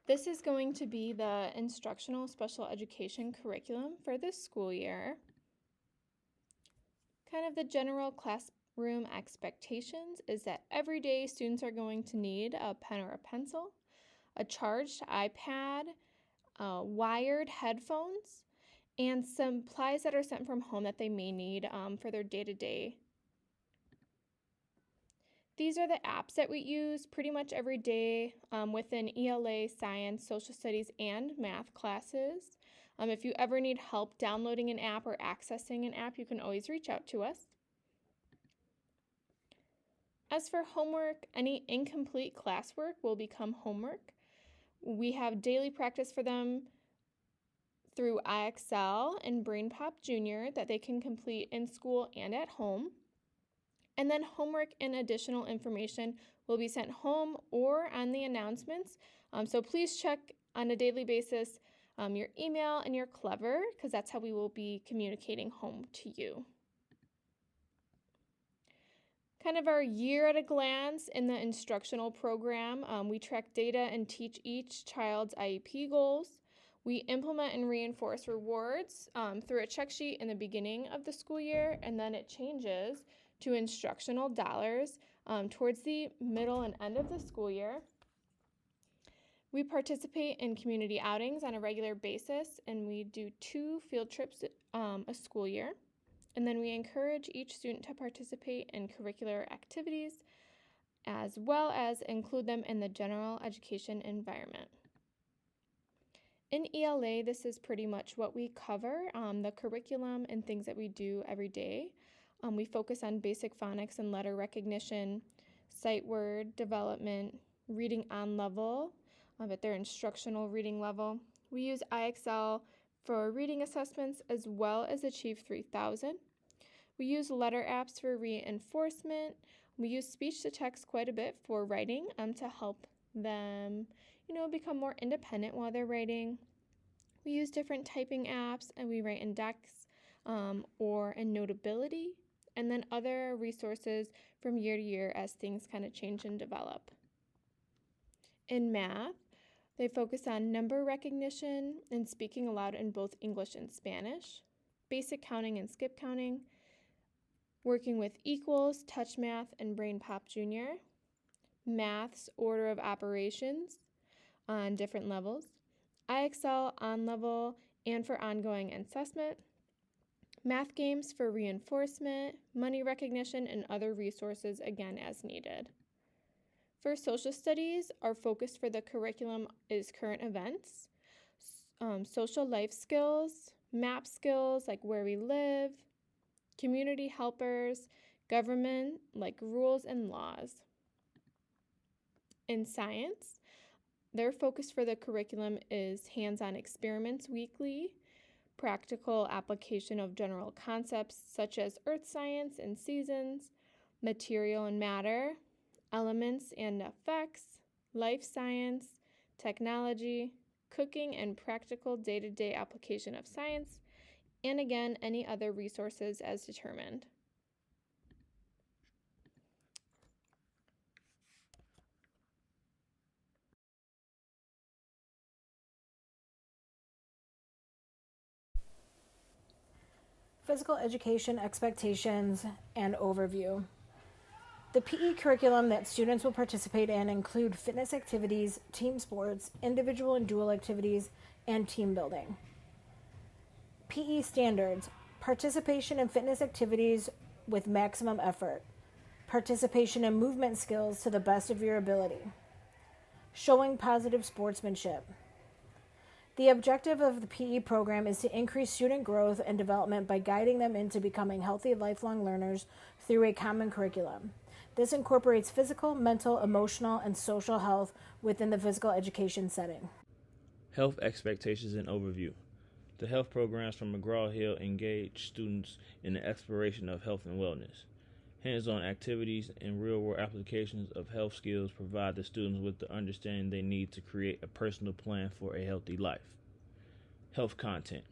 This is going to be the instructional special education curriculum for this school year. Kind of the general classroom expectations is that every day students are going to need a pen or a pencil, a charged iPad, wired headphones, and some supplies that are sent from home that they may need for their day-to-day. These are the apps that we use pretty much every day within ELA, science, social studies, and math classes. If you ever need help downloading an app or accessing an app, you can always reach out to us. As for homework, any incomplete classwork will become homework. We have daily practice for them through IXL and BrainPop Junior that they can complete in school and at home. And then homework and additional information will be sent home or on the announcements. So please check on a daily basis your email and your Clever, because that's how we will be communicating home to you. Kind of our year at a glance in the instructional program, we track data and teach each child's IEP goals. We implement and reinforce rewards through a check sheet in the beginning of the school year, and then it changes to instructional dollars towards the middle and end of the school year. We participate in community outings on a regular basis, and we do 2 field trips a school year. And then we encourage each student to participate in curricular activities as well as include them in the general education environment. In ELA, this is pretty much what we cover, the curriculum and things that we do every day. We focus on basic phonics and letter recognition, sight word development, reading on level at their instructional reading level. We use IXL for reading assessments as well as Achieve 3000. We use letter apps for reinforcement. We use speech to text quite a bit for writing to help them, become more independent while they're writing. We use different typing apps, and we write in Dex or in Notability, and then other resources from year to year as things kind of change and develop. In math, they focus on number recognition and speaking aloud in both English and Spanish, basic counting and skip counting, working with equals, touch math, and BrainPop Junior, math's order of operations on different levels, IXL on level and for ongoing assessment, math games for reinforcement, money recognition, and other resources again as needed. For social studies, our focus for the curriculum is current events, social life skills, map skills like where we live, community helpers, government like rules and laws. In science, their focus for the curriculum is hands-on experiments weekly, practical application of general concepts such as earth science and seasons, material and matter, elements and effects, life science, technology, cooking, and practical day-to-day application of science, and again, any other resources as determined. Physical education expectations and overview. The PE curriculum that students will participate in include fitness activities, team sports, individual and dual activities, and team building. PE standards: participation in fitness activities with maximum effort, participation in movement skills to the best of your ability, showing positive sportsmanship. The objective of the PE program is to increase student growth and development by guiding them into becoming healthy lifelong learners through a common curriculum. This incorporates physical, mental, emotional, and social health within the physical education setting. Health expectations and overview. The health programs from McGraw-Hill engage students in the exploration of health and wellness. Hands-on activities and real-world applications of health skills provide the students with the understanding they need to create a personal plan for a healthy life. Health content: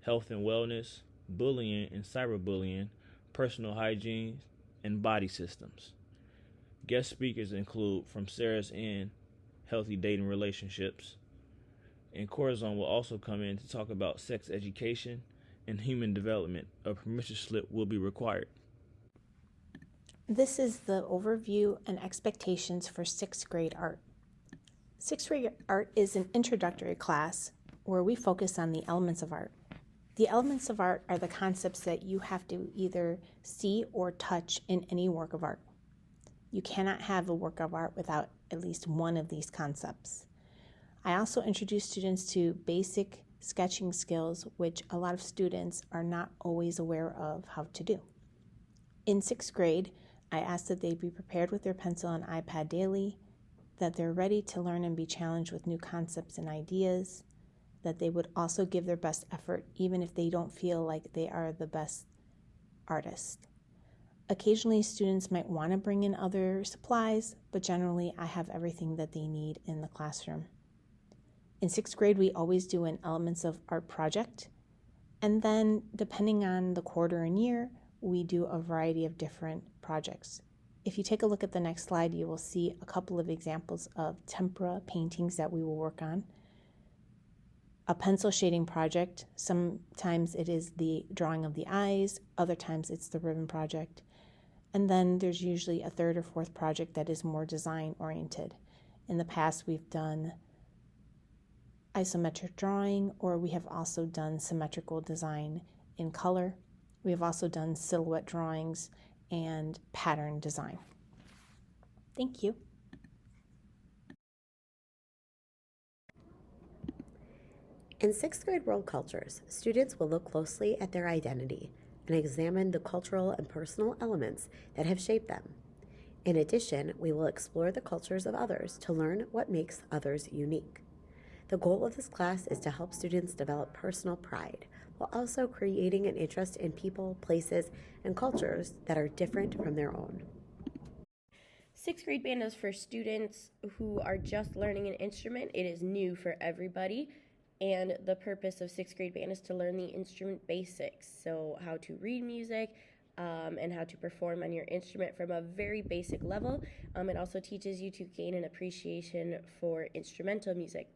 health and wellness, bullying and cyberbullying, personal hygiene, and body systems. Guest speakers include from Sarah's Inn, healthy dating relationships, And Corazon will also come in to talk about sex education and human development. A permission slip will be required. This is the overview and expectations for 6th grade art. 6th grade art is an introductory class where we focus on the elements of art. The elements of art are the concepts that you have to either see or touch in any work of art. You cannot have a work of art without at least one of these concepts. I also introduce students to basic sketching skills, which a lot of students are not always aware of how to do. In 6th grade, I ask that they be prepared with their pencil and iPad daily, that they're ready to learn and be challenged with new concepts and ideas, that they would also give their best effort even if they don't feel like they are the best artist. Occasionally, students might want to bring in other supplies, but generally I have everything that they need in the classroom. In 6th grade, we always do an elements of art project, and then depending on the quarter and year, we do a variety of different projects. If you take a look at the next slide, you will see a couple of examples of tempera paintings that we will work on. A pencil shading project, sometimes it is the drawing of the eyes, other times it's the ribbon project. And then there's usually a third or fourth project that is more design oriented. In the past, we've done isometric drawing, or we have also done symmetrical design in color. We have also done silhouette drawings and pattern design. Thank you. In 6th grade world cultures, students will look closely at their identity and examine the cultural and personal elements that have shaped them. In addition, we will explore the cultures of others to learn what makes others unique. The goal of this class is to help students develop personal pride while also creating an interest in people, places, and cultures that are different from their own. 6th grade band is for students who are just learning an instrument. It is new for everybody, and the purpose of 6th grade band is to learn the instrument basics, so how to read music and how to perform on your instrument from a very basic level. It also teaches you to gain an appreciation for instrumental music.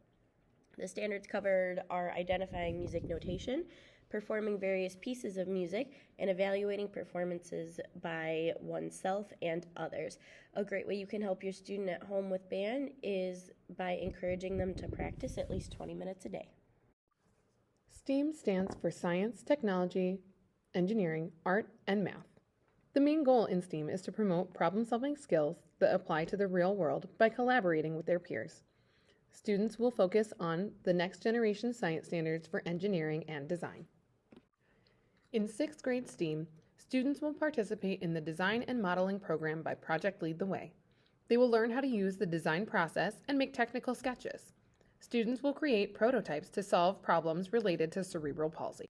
The standards covered are identifying music notation, performing various pieces of music, and evaluating performances by oneself and others. A great way you can help your student at home with band is by encouraging them to practice at least 20 minutes a day. STEAM stands for science, technology, engineering, art, and math. The main goal in STEAM is to promote problem-solving skills that apply to the real world by collaborating with their peers. Students will focus on the next generation science standards for engineering and design. In 6th grade STEAM, students will participate in the design and modeling program by Project Lead the Way. They will learn how to use the design process and make technical sketches. Students will create prototypes to solve problems related to cerebral palsy.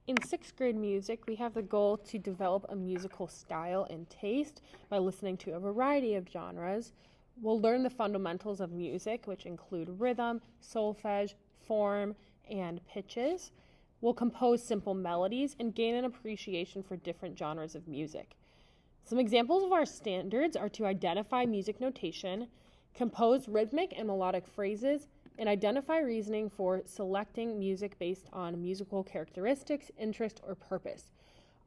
In 6th grade music, we have the goal to develop a musical style and taste by listening to a variety of genres. We'll learn the fundamentals of music, which include rhythm, solfege, form, and pitches. We'll compose simple melodies and gain an appreciation for different genres of music. Some examples of our standards are to identify music notation, compose rhythmic and melodic phrases, and identify reasoning for selecting music based on musical characteristics, interest, or purpose.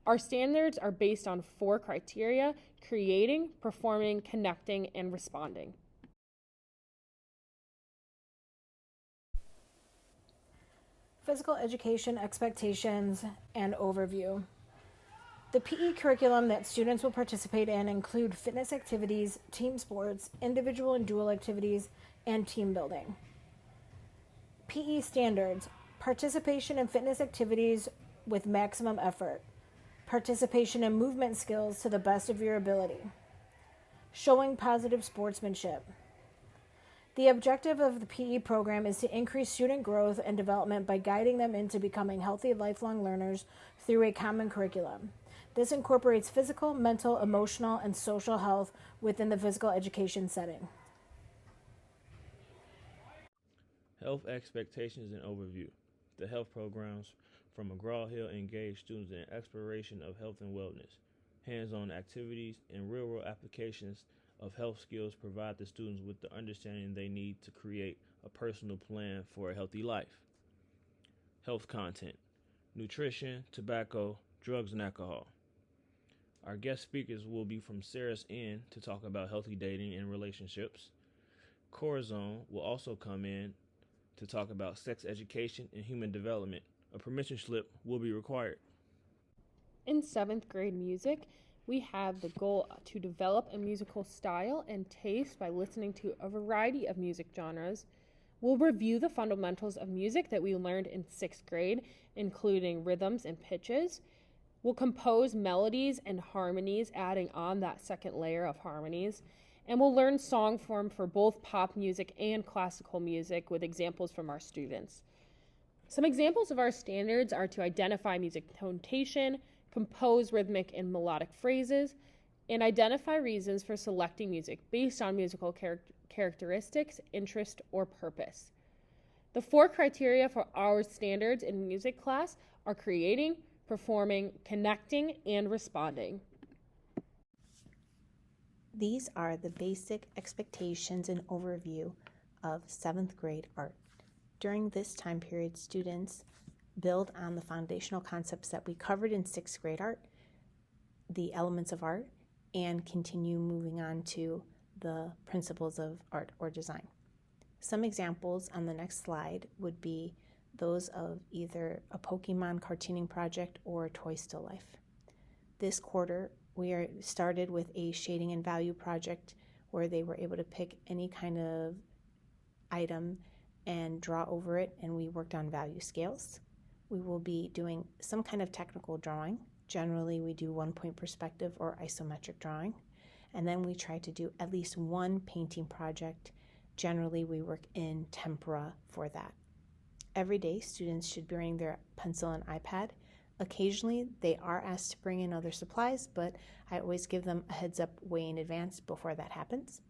Our standards are based on 4 criteria: creating, performing, connecting, and responding. Physical education expectations and overview. The PE curriculum that students will participate in include fitness activities, team sports, individual and dual activities, and team building. PE standards: participation in fitness activities with maximum effort, participation in movement skills to the best of your ability, showing positive sportsmanship. The objective of the PE program is to increase student growth and development by guiding them into becoming healthy lifelong learners through a common curriculum. This incorporates physical, mental, emotional, and social health within the physical education setting. Health expectations and overview. The health programs from McGraw-Hill engage students in exploration of health and wellness, hands-on activities, and real-world applications of health skills provide the students with the understanding they need to create a personal plan for a healthy life. Health content: nutrition, tobacco, drugs, and alcohol. Our guest speakers will be from Sarah's Inn to talk about healthy dating and relationships. Corazon will also come in to talk about sex education and human development. A permission slip will be required. In 7th grade music, we have the goal to develop a musical style and taste by listening to a variety of music genres. We'll review the fundamentals of music that we learned in 6th grade, including rhythms and pitches. We'll compose melodies and harmonies, adding on that second layer of harmonies. And we'll learn song form for both pop music and classical music with examples from our students. Some examples of our standards are to identify music notation, compose rhythmic and melodic phrases, and identify reasons for selecting music based on musical characteristics, interest, or purpose. The 4 criteria for our standards in music class are creating, performing, connecting, and responding. These are the basic expectations and overview of 7th grade art. During this time period, students build on the foundational concepts that we covered in 6th grade art, the elements of art, and continue moving on to the principles of art or design. Some examples on the next slide would be those of either a Pokemon cartooning project or a toy still life. This quarter, we started with a shading and value project where they were able to pick any kind of item and draw over it, and we worked on value scales. We will be doing some kind of technical drawing. Generally, we do 1-point perspective or isometric drawing. And then we try to do at least one painting project. Generally, we work in tempera for that. Every day, students should be bringing their pencil and iPad. Occasionally, they are asked to bring in other supplies, but I always give them a heads up way in advance before that happens.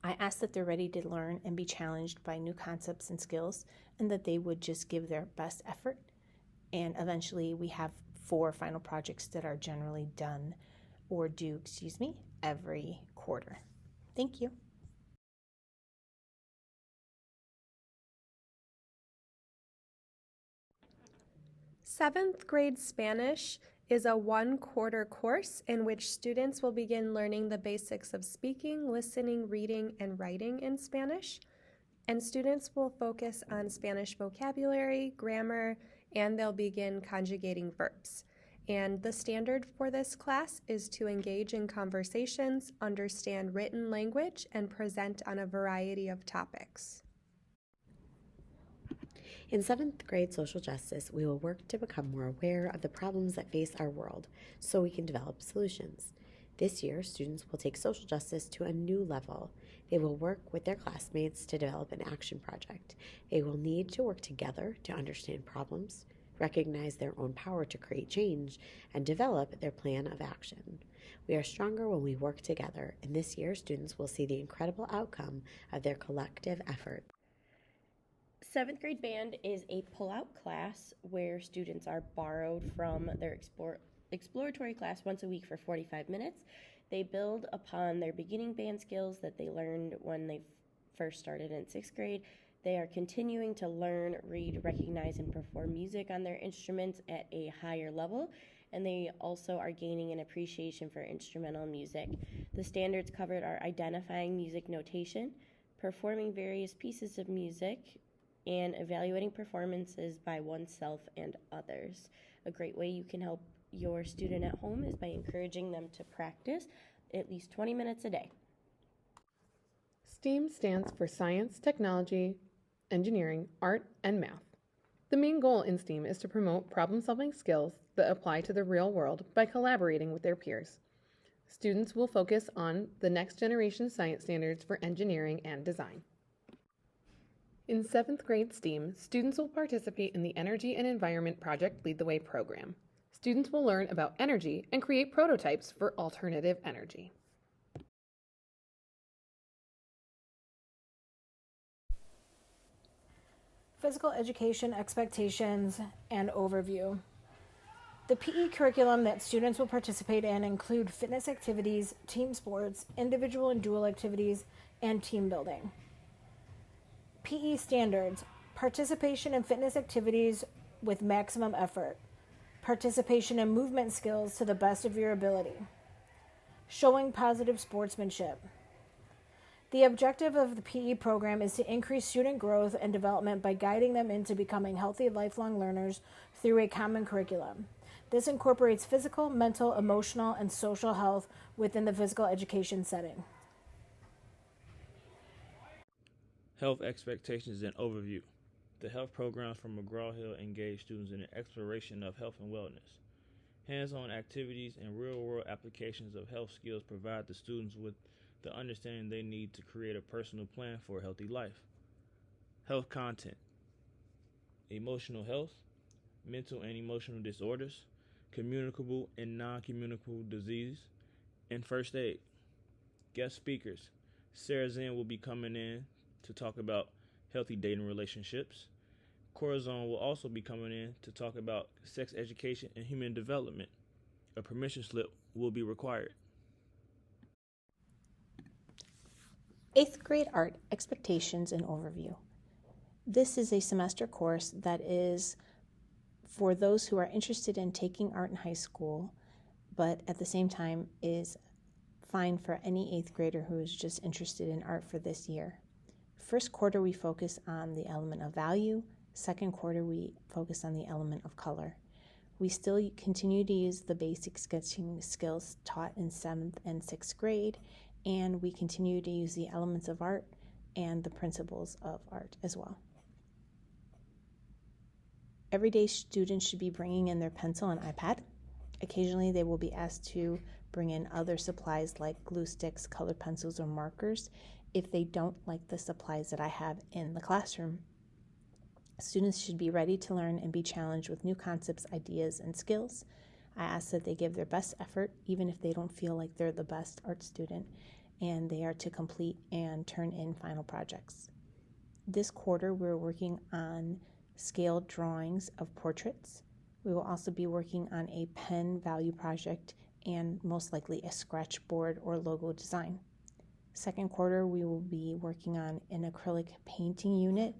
I ask that they're ready to learn and be challenged by new concepts and skills, and that they would just give their best effort. And eventually, we have 4 final projects that are generally done or due, every quarter. Thank you. Seventh grade Spanish is a 1-quarter course in which students will begin learning the basics of speaking, listening, reading, and writing in Spanish. And students will focus on Spanish vocabulary, grammar, and they'll begin conjugating verbs. And the standard for this class is to engage in conversations, understand written language, and present on a variety of topics. In 7th grade social justice, we will work to become more aware of the problems that face our world so we can develop solutions. This year, students will take social justice to a new level. They will work with their classmates to develop an action project. They will need to work together to understand problems, recognize their own power to create change, and develop their plan of action. We are stronger when we work together, and this year, students will see the incredible outcome of their collective effort. 7th grade band is a pull-out class where students are borrowed from their exploratory class once a week for 45 minutes. They build upon their beginning band skills that they learned when they first started in 6th grade. They are continuing to learn, read, recognize, and perform music on their instruments at a higher level, and they also are gaining an appreciation for instrumental music. The standards covered are identifying music notation, performing various pieces of music, and evaluating performances by oneself and others. A great way you can help your student at home is by encouraging them to practice at least 20 minutes a day. STEAM stands for science, technology, engineering, art, and math. The main goal in STEAM is to promote problem-solving skills that apply to the real world by collaborating with their peers. Students will focus on the next generation science standards for engineering and design. In 7th grade STEAM, students will participate in the Energy and Environment Project Lead the Way program. Students will learn about energy and create prototypes for alternative energy. Physical education expectations and overview. The PE curriculum that students will participate in include fitness activities, team sports, individual and dual activities, and team building. PE standards: participation in fitness activities with maximum effort, participation in movement skills to the best of your ability, showing positive sportsmanship. The objective of the PE program is to increase student growth and development by guiding them into becoming healthy lifelong learners through a common curriculum. This incorporates physical, mental, emotional, and social health within the physical education setting. Health expectations and overview. The health programs from McGraw-Hill engage students in the exploration of health and wellness. Hands-on activities and real-world applications of health skills provide the students with the understanding they need to create a personal plan for a healthy life. Health content. Emotional health, mental and emotional disorders, communicable and non-communicable disease, and first aid. Guest speakers. Sarah Zinn will be coming in to talk about healthy dating relationships. Corazon will also be coming in to talk about sex education and human development. A permission slip will be required. 8th grade art expectations and overview. This is a semester course that is for those who are interested in taking art in high school, but at the same time is fine for any 8th grader who is just interested in art for this year. First quarter, we focus on the element of value. Second quarter, we focus on the element of color. We still continue to use the basic sketching skills taught in 7th and 6th grade, and we continue to use the elements of art and the principles of art as well. Every day, students should be bringing in their pencil and iPad. Occasionally, they will be asked to bring in other supplies like glue sticks, colored pencils, or markers if they don't like the supplies that I have in the classroom. Students should be ready to learn and be challenged with new concepts, ideas, and skills. I ask that they give their best effort, even if they don't feel like they're the best art student, and they are to complete and turn in final projects. This quarter, we're working on scaled drawings of portraits. We will also be working on a pen value project and most likely a scratch board or logo design. Second quarter, we will be working on an acrylic painting unit,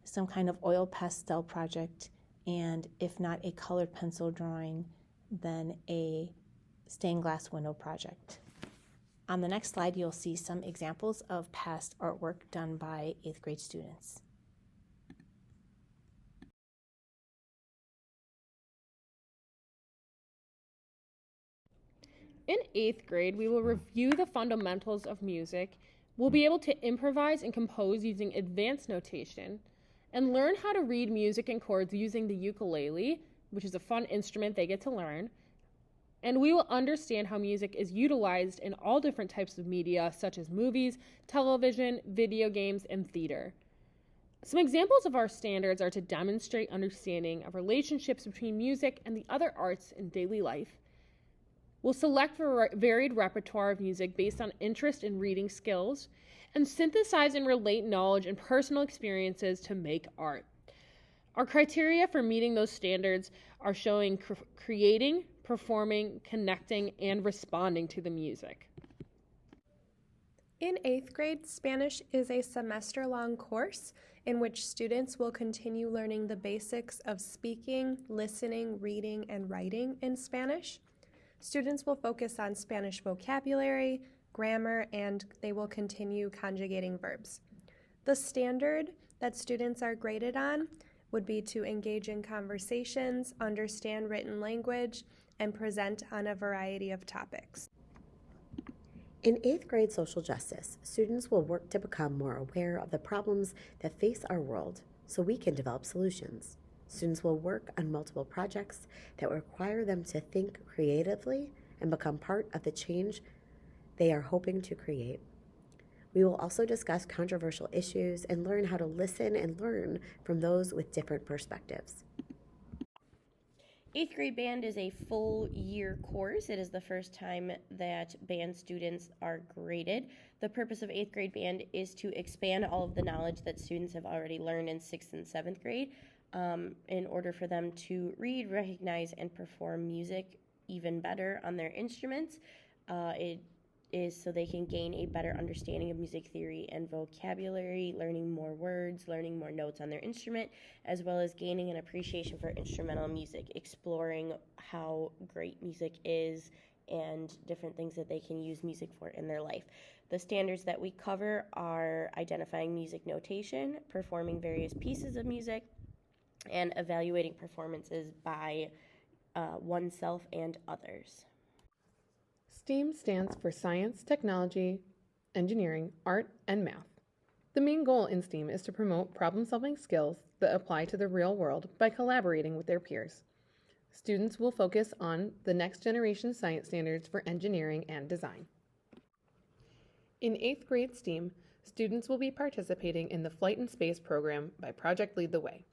some kind of oil pastel project, and if not a colored pencil drawing, then a stained glass window project. On the next slide, you'll see some examples of past artwork done by 8th grade students. In 8th grade, we will review the fundamentals of music. We'll be able to improvise and compose using advanced notation and learn how to read music and chords using the ukulele, which is a fun instrument they get to learn. And we will understand how music is utilized in all different types of media, such as movies, television, video games, and theater. Some examples of our standards are to demonstrate understanding of relationships between music and the other arts in daily life. We'll select a varied repertoire of music based on interest in reading skills and synthesize and relate knowledge and personal experiences to make art. Our criteria for meeting those standards are showing creating, performing, connecting, and responding to the music. In 8th grade, Spanish is a semester-long course in which students will continue learning the basics of speaking, listening, reading, and writing in Spanish. Students will focus on Spanish vocabulary, grammar, and they will continue conjugating verbs. The standard that students are graded on would be to engage in conversations, understand written language, and present on a variety of topics. In 8th grade social justice, students will work to become more aware of the problems that face our world so we can develop solutions. Students will work on multiple projects that require them to think creatively and become part of the change they are hoping to create. We will also discuss controversial issues and learn how to listen and learn from those with different perspectives. 8th grade band is a full year course. It is the first time that band students are graded. The purpose of 8th grade band is to expand all of the knowledge that students have already learned in 6th and 7th grade in order for them to read, recognize, and perform music even better on their instruments. It is so they can gain a better understanding of music theory and vocabulary, learning more words, learning more notes on their instrument, as well as gaining an appreciation for instrumental music, exploring how great music is and different things that they can use music for in their life. The standards that we cover are identifying music notation, performing various pieces of music, and evaluating performances by oneself and others. STEAM stands for science, technology, engineering, art, and math. The main goal in STEAM is to promote problem-solving skills that apply to the real world by collaborating with their peers. Students will focus on the next generation science standards for engineering and design. In 8th grade STEAM, students will be participating in the Flight and Space program by Project Lead the Way.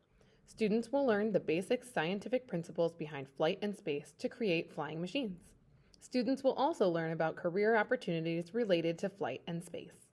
Students will learn the basic scientific principles behind flight and space to create flying machines. Students will also learn about career opportunities related to flight and space.